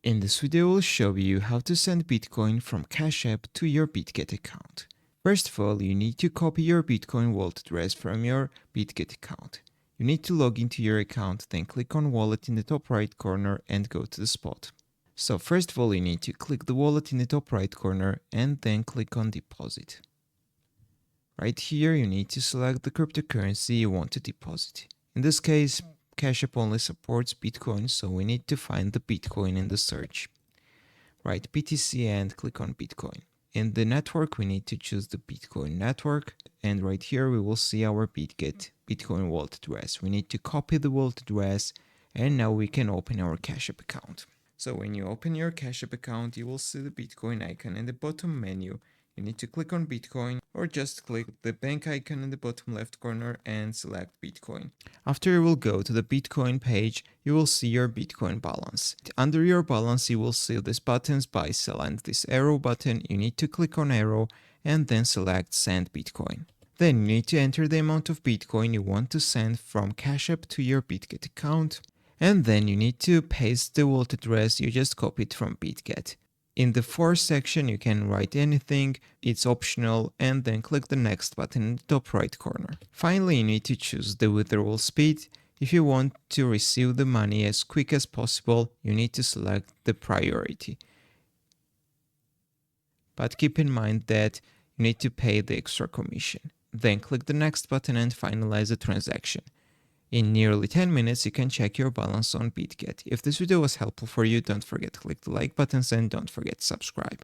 In this video, I'll show you how to send Bitcoin from Cash App to your Bitget account. First of all, you need to copy your Bitcoin wallet address from your Bitget account. You need to log into your account, then click on Wallet in the top right corner and go to the spot. So first of all, you need to click the wallet in the top right corner and then click on Deposit. Right here, you need to select the cryptocurrency you want to deposit. In this case, Cash App only supports Bitcoin, so we need to find the Bitcoin in the search. Write BTC and click on Bitcoin. In the network, we need to choose the Bitcoin network, and right here we will see our Bitget Bitcoin wallet address. We need to copy the wallet address, and now we can open our Cash App account. So when you open your Cash App account, you will see the Bitcoin icon in the bottom menu. You need to click on Bitcoin or just click the bank icon in the bottom left corner and select Bitcoin. After you will go to the Bitcoin page, you will see your Bitcoin balance. Under your balance, you will see these buttons buy, sell, and this arrow button. You need to click on arrow and then select send Bitcoin. Then you need to enter the amount of Bitcoin you want to send from Cash App to your Bitget account. And then you need to paste the wallet address you just copied from Bitget. In the for section, you can write anything, it's optional, and then click the next button in the top right corner. Finally, you need to choose the withdrawal speed. If you want to receive the money as quick as possible, you need to select the priority. But keep in mind that you need to pay the extra commission. Then click the next button and finalize the transaction. In nearly 10 minutes, you can check your balance on Bitget. If this video was helpful for you, don't forget to click the like buttons and don't forget to subscribe.